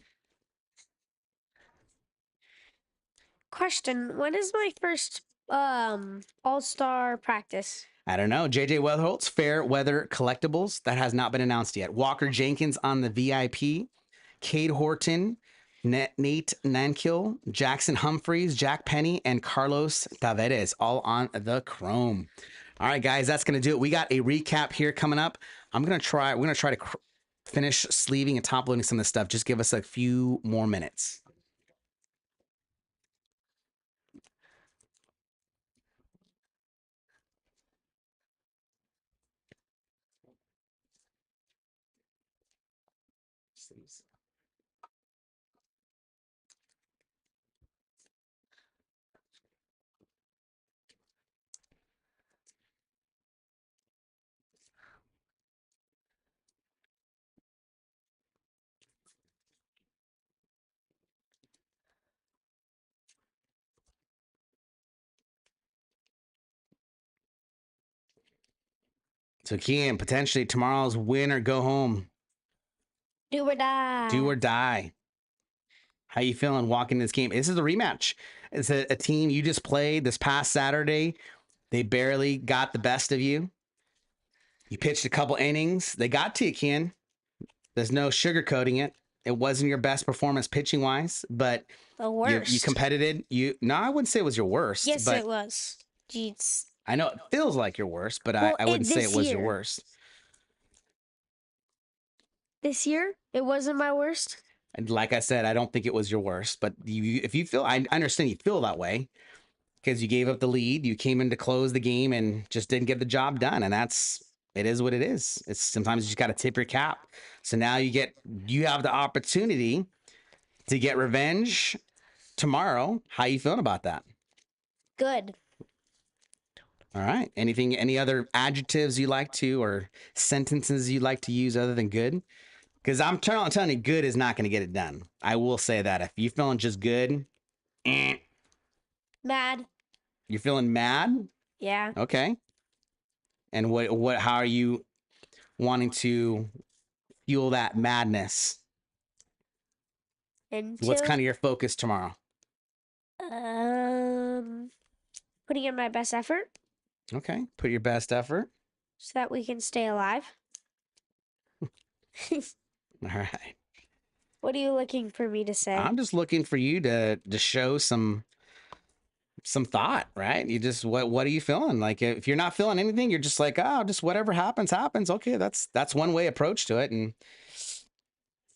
Question: when is my first all-star practice? I don't know. JJ Weatherholtz, Fair Weather Collectibles. That has not been announced yet. Walker Jenkins on the VIP. Cade Horton, Nate Nankill, Jackson Humphreys, Jack Penny, and Carlos Taveras all on the Chrome. All right, guys, that's going to do it. We got a recap here coming up. We're going to try to finish sleeving and top loading some of this stuff. Just give us a few more minutes. So, Kian, potentially tomorrow's win or go home. Do or die. Do or die. How you feeling walking this game? This is a rematch. It's a team you just played this past Saturday. They barely got the best of you. You pitched a couple innings. They got to you, Ken. There's no sugarcoating it. It wasn't your best performance pitching wise, but The worst. you competed. No, I wouldn't say it was your worst. Yes, but it was. Jeez. I know it feels like your worst, but Well, I wouldn't say this it was your year. worst. This year, it wasn't my worst. And like I said, I don't think it was your worst. But if you feel, I understand you feel that way because you gave up the lead. You came in to close the game and just didn't get the job done. And it is what it is. It's sometimes you just got to tip your cap. So now you have the opportunity to get revenge tomorrow. How you feeling about that? Good. All right. Any other adjectives you like to or sentences you like to use other than good? Because I'm telling you, good is not going to get it done. I will say that. If you're feeling just good, Mad. you're feeling mad? Yeah. Okay. And how are you wanting to fuel that madness? What's kind of your focus tomorrow? Putting in my best effort Okay. Put your best effort. so that we can stay alive. All right. What are you looking for me to say? I'm just looking for you to show some thought, right? You just what are you feeling? Like if you're not feeling anything, you're just like, oh, just whatever happens. Okay, that's one way approach to it. And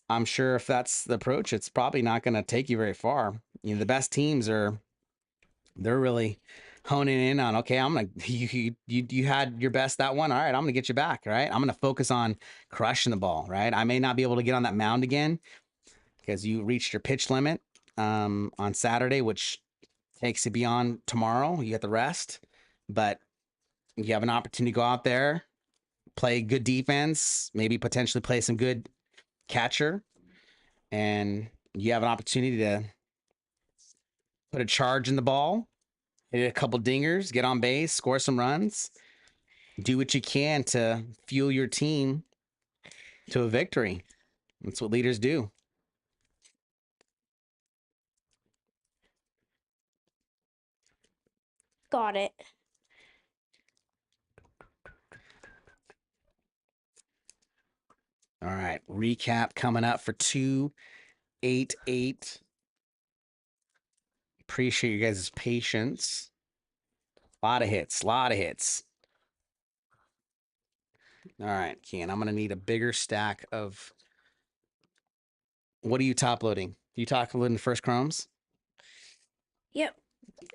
I'm sure if that's the approach, it's probably not going to take you very far. You know, the best teams they're really honing in on, okay, I'm gonna you had your best that one. All right, I'm gonna get you back, right? I'm gonna focus on crushing the ball, right? I may not be able to get on that mound again because you reached your pitch limit on Saturday, which takes you beyond tomorrow. You get the rest, but you have an opportunity to go out there, play good defense, maybe potentially play some good catcher, and you have an opportunity to put a charge in the ball, hit a couple dingers, get on base, score some runs, do what you can to fuel your team to a victory. That's what leaders do. Got it. All right. Recap coming up for 288 Appreciate you guys' patience. A lot of hits. All right, Kian, I'm gonna need a bigger stack of. What are you top loading? You top loading the first chromes? Yep.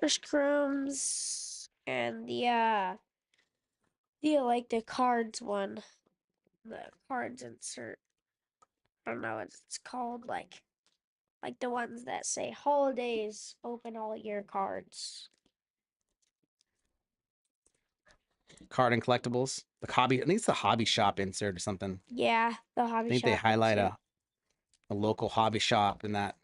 First chromes and the like the cards one. The cards insert. I don't know what it's called, like the ones that say holidays open all year cards. Card and collectibles. The hobby. I think it's the hobby shop insert or something. Yeah, the I hobby think shop. they highlight insert. a local hobby shop in that.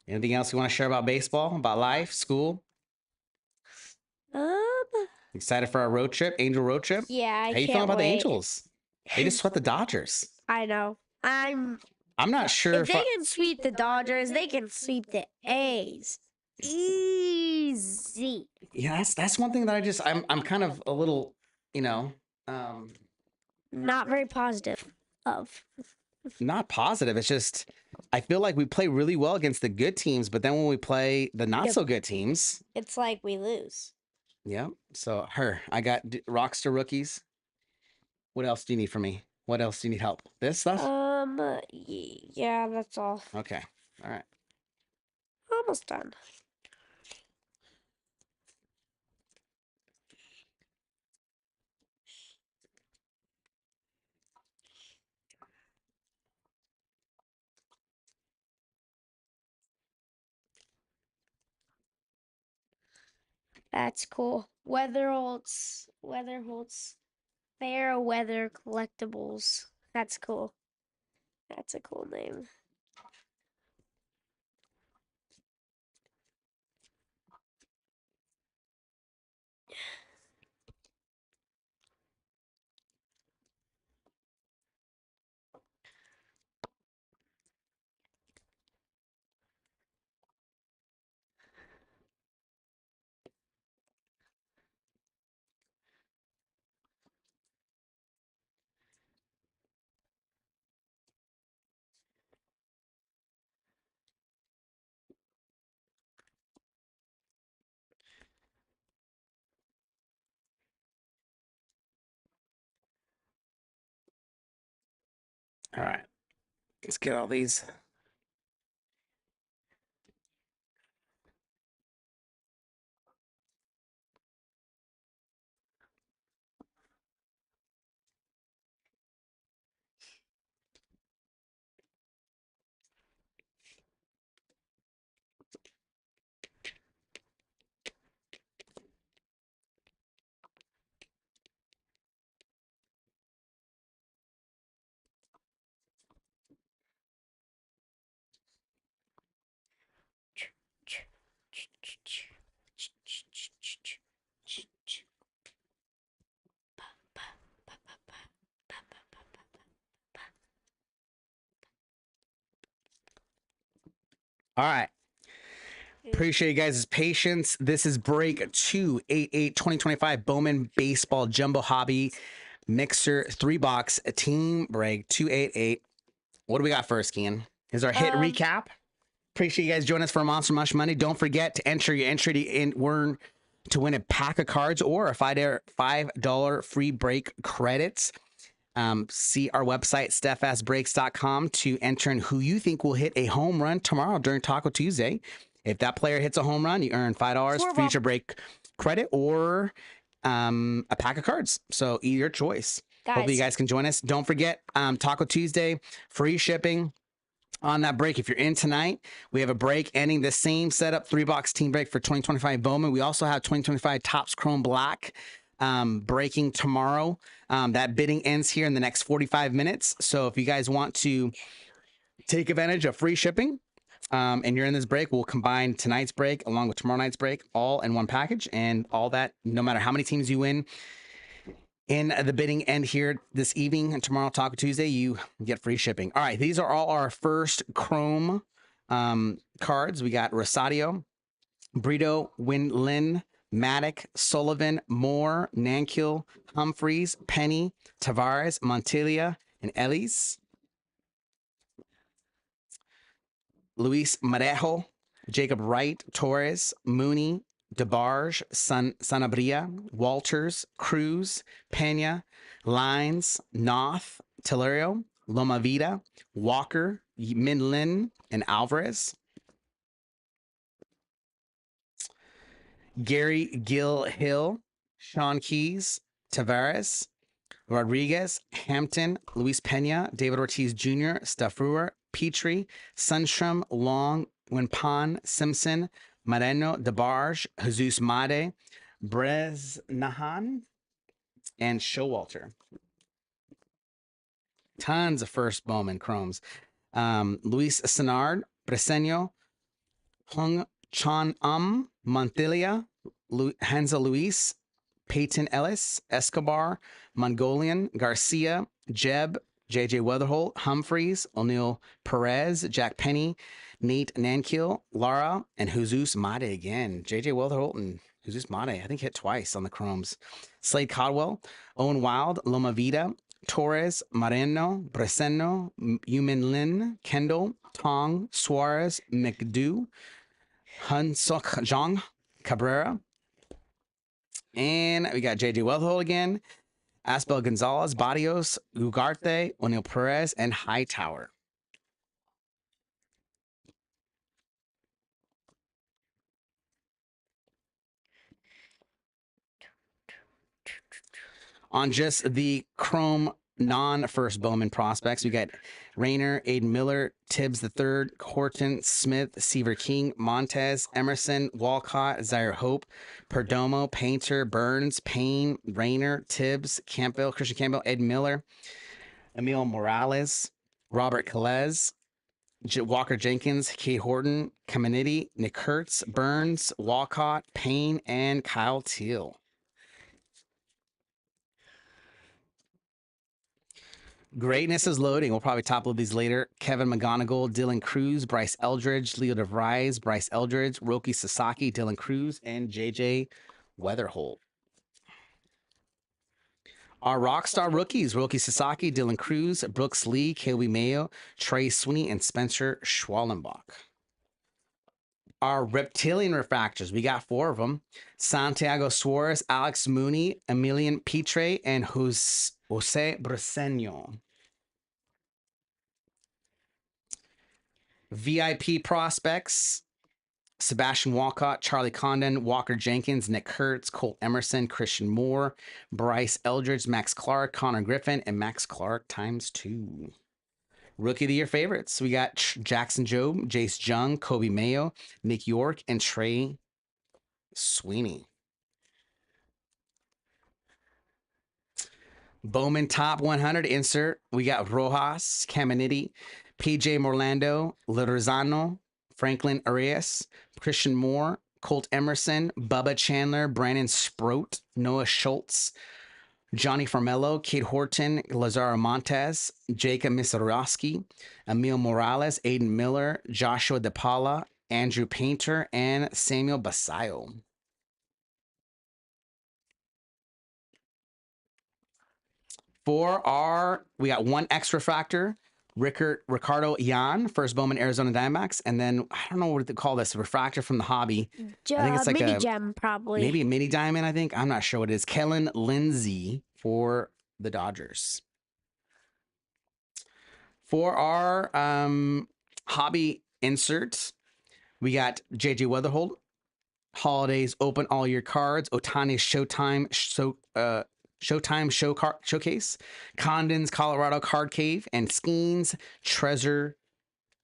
Anything else you want to share about baseball, about life, school? Um. Excited for our road trip, Angel road trip? Yeah, I How you can't feeling about the wait. Angels? They just swept the Dodgers. I know. I'm not sure If they can sweep the Dodgers, they can sweep the A's. Easy. Yeah, that's one thing that I'm kind of a little, you know, Not very positive of. not positive. It's just I feel like we play really well against the good teams, but then when we play the not so good teams, It's like we lose. yeah. So I got Rockstar rookies. What else do you need from me? What else do you need help? This stuff? Yeah, that's all. Okay. All right. Almost done. That's cool. Weatherholtz, Fair Weather Collectibles. That's cool. That's a cool name. All right. Let's get all these. All right. Appreciate you guys' patience. This is break 288 2025 Bowman Baseball Jumbo Hobby Mixer 3-box team break 288. What do we got first, Kian? Is our hit recap? Appreciate you guys joining us for Monster Mush Money. Don't forget to enter your entry to win a pack of cards or a $5 free break credits. See our website, steadfastbreaks.com, to enter in who you think will hit a home run tomorrow during Taco Tuesday. If that player hits a home run, you earn $5 future break credit or a pack of cards. So either your choice. Hopefully you guys can join us. Don't forget, Taco Tuesday, free shipping. On that break, if you're in tonight, we have a break ending the same setup, 3-box team break for 2025 Bowman. We also have 2025 Topps Chrome Black breaking tomorrow. That bidding ends here in the next 45 minutes. So if you guys want to take advantage of free shipping and you're in this break, we'll combine tonight's break along with tomorrow night's break all in one package, and all that, no matter how many teams you win in the bidding end here this evening and tomorrow, Taco Tuesday, you get free shipping. All right, these are all our first Chrome cards. We got Rosario, Brito, Lin, Maddock, Sullivan, Moore, Nankill, Humphreys, Penny, Tavares, Montilla, and Ellis. Luis Marejo, Jacob Wright, Torres, Mooney, DeBarge, Sanabria, Walters, Cruz, Pena, Lines, Noth, Telerio, Loma Vida, Walker, Minlin, and Alvarez. Gary Gill Hill, Sean Keys, Tavares, Rodriguez, Hampton, Luis Pena, David Ortiz Jr., Staffroer, Petrie, Sunstrom, Long, Winpan, Simpson, Moreno, DeBarge, Jesus Made, Bresnahan, and Showalter. Tons of first Bowman Chromes. Luis Senard, Breseño, Hung Chan Montilla, Hansa Luis, Peyton Ellis, Escobar, Mongolian, Garcia, Jeb, JJ Weatherholt, Humphreys, O'Neill Perez, Jack Penny, Nate Nankill, Lara, and Jesus Made again. JJ Weatherholt and Jesus Made, I think, hit twice on the Chromes. Slade Caldwell, Owen Wild, Loma Vida, Torres, Moreno, Breseno, Yumin Lin, Kendall, Tong, Suarez, McDoo, Han Sok Jong, Cabrera. And we got JJ Weatherholt again, Asbel Gonzalez, Barrios, Ugarte, O'Neill Perez, and Hightower. On just the Chrome non-first Bowman prospects, we got Rayner, Aiden Miller, Tibbs III, Horton, Smith, Seaver King, Montez, Emerson, Walcott, Zaire Hope, Perdomo, Painter, Burns, Payne, Rayner, Tibbs, Campbell, Christian Campbell, Ed Miller, Emil Morales, Robert Calez, Walker Jenkins, Kate Horton, Caminiti, Nick Kurtz, Burns, Walcott, Payne, and Kyle Teal. Greatness is loading. We'll probably top load these later. Kevin McGonigal, Dylan Cruz, Bryce Eldridge, Leo DeVries, Bryce Eldridge, Roki Sasaki, Dylan Cruz, and JJ Weatherholt. Our Rockstar rookies, Roki Sasaki, Dylan Cruz, Brooks Lee, Kaylee Mayo, Trey Sweeney, and Spencer Schwallenbach. Our Reptilian refractors, we got 4 of them. Santiago Suarez, Alex Mooney, Emilian Pitre, and Jose Breseño. VIP prospects, Sebastian Walcott, Charlie Condon, Walker Jenkins, Nick Kurtz, Colt Emerson, Christian Moore, Bryce Eldridge, Max Clark, Connor Griffin, and Max Clark ×2. Rookie of the Year favorites, we got Jackson Jobe, Jace Jung, Kobe Mayo, Nick York, and Trey Sweeney. Bowman Top 100 insert, we got Rojas, Caminiti, PJ Morlando, Lorenzano, Franklin Arias, Christian Moore, Colt Emerson, Bubba Chandler, Brandon Sproat, Noah Schultz, Johnny Formello, Kate Horton, Lazaro Montez, Jacob Misarowski, Emil Morales, Aiden Miller, Joshua DePaula, Andrew Painter, and Samuel Basayo. For our, we got 1 extra refractor, Ricardo Yan, first Bowman Arizona Diamondbacks, and then I don't know what to call this, refractor from the hobby. I think it's like mini gem, probably. Maybe a mini diamond, I think. I'm not sure what it is. Kellen Lindsay for the Dodgers. For our hobby inserts, we got JJ Weatherholt, Holidays Open All Year Cards, Otani Showtime Showcase, Condon's Colorado Card Cave, and Skeens Treasure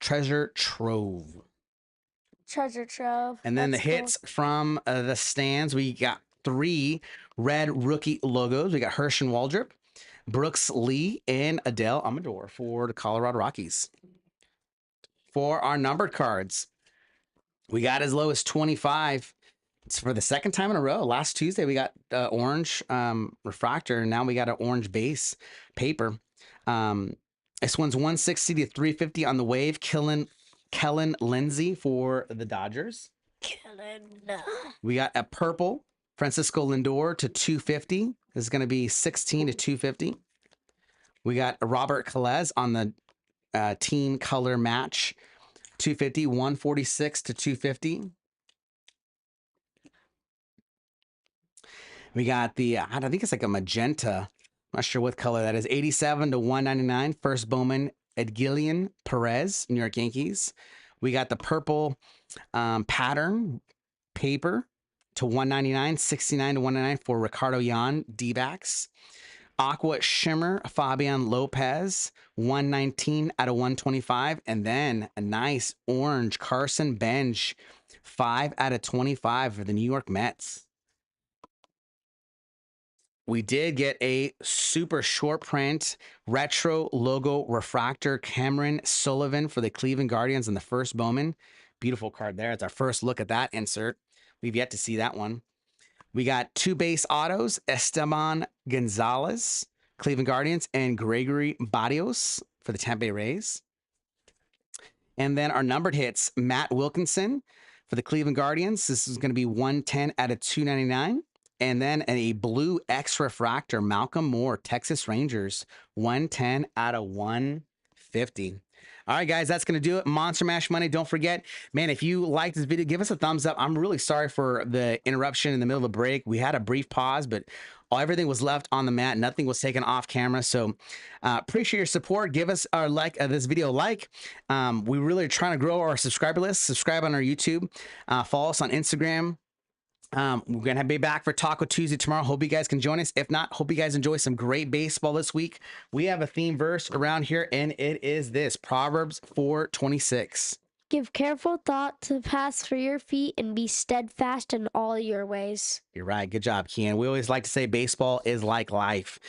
Treasure Trove. Treasure trove. And then That's the hits from the stands, we got 3 red rookie logos. We got Hirsch and Waldrop, Brooks Lee, and Adele Amador for the Colorado Rockies. For our numbered cards, we got as low as 25. It's for the second time in a row. Last Tuesday, we got orange refractor, and now we got an orange base paper. This one's 160 to 350 on the wave. Kellen Lindsay for the Dodgers. We got a purple Francisco Lindor to 250. This is going to be 16 to 250. We got a Robert Calez on the team color match 250, 146 to 250. We got the, I think it's like a magenta. I'm not sure what color that is. 87 to 199. First Bowman, Edgilian Perez, New York Yankees. We got the purple pattern paper to 199, 69 to 199 for Ricardo Yan, D-backs. Aqua Shimmer, Fabian Lopez, 119 out of 125. And then a nice orange Carson Bench, 5 out of 25 for the New York Mets. We did get a super short print retro logo refractor Cameron Sullivan for the Cleveland Guardians and the first Bowman. Beautiful card there. It's our first look at that insert. We've yet to see that one. We got 2 base autos, Esteban Gonzalez, Cleveland Guardians, and Gregory Barrios for the Tampa Bay Rays. And then our numbered hits, Matt Wilkinson for the Cleveland Guardians. This is going to be 110 out of 299. And then a blue X refractor, Malcolm Moore, Texas Rangers, 110 out of 150. All right, guys, that's going to do it. Monster Mash Monday. Don't forget, man, if you like this video, give us a thumbs up. I'm really sorry for the interruption in the middle of a break. We had a brief pause, but everything was left on the mat. Nothing was taken off camera. So appreciate your support. Give us our this video a like. We really are trying to grow our subscriber list. Subscribe on our YouTube. Follow us on Instagram. We're going to be back for Taco Tuesday tomorrow. Hope you guys can join us. If not, hope you guys enjoy some great baseball this week. We have a theme verse around here, and it is this, Proverbs 4:26. Give careful thought to the paths for your feet and be steadfast in all your ways. You're right. Good job, Kian. We always like to say baseball is like life.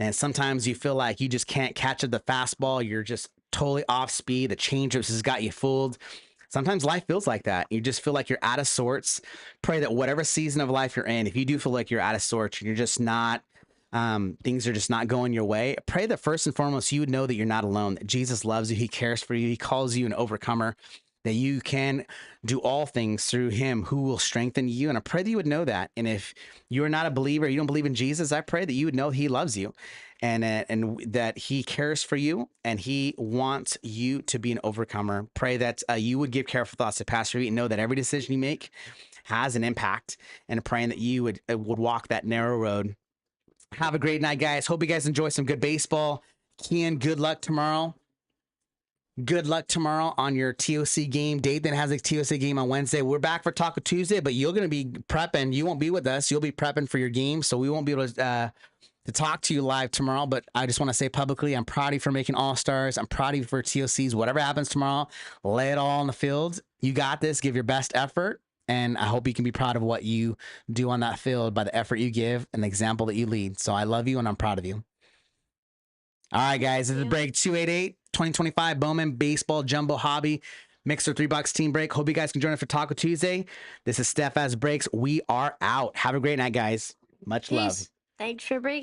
And sometimes you feel like you just can't catch up the fastball. You're just totally off speed. The changeups has got you fooled. Sometimes life feels like that. You just feel like you're out of sorts. Pray that whatever season of life you're in, if you do feel like you're out of sorts, you're just not, things are just not going your way, pray that first and foremost, you would know that you're not alone, that Jesus loves you. He cares for you. He calls you an overcomer, that you can do all things through him who will strengthen you. And I pray that you would know that. And if you're not a believer, you don't believe in Jesus, I pray that you would know he loves you and that he cares for you and he wants you to be an overcomer. Pray that you would give careful thoughts to Pastor V and know that every decision you make has an impact, and praying that you would walk that narrow road. Have a great night, guys. Hope you guys enjoy some good baseball. Kian, good luck tomorrow. Good luck tomorrow on your TOC game. Dathan has a TOC game on Wednesday. We're back for Taco Tuesday, but you're going to be prepping. You won't be with us. You'll be prepping for your game, so we won't be able to talk to you live tomorrow. But I just want to say publicly, I'm proud of you for making All-Stars. I'm proud of you for TOCs. Whatever happens tomorrow, lay it all on the field. You got this. Give your best effort, and I hope you can be proud of what you do on that field by the effort you give and the example that you lead. So I love you, and I'm proud of you. All right, guys, this is break 288, 2025 Bowman Baseball Jumbo Hobby Mixer $3 Team Break. Hope you guys can join us for Taco Tuesday. This is Steadfast Breaks. We are out. Have a great night, guys. Much love. Thanks for breaking.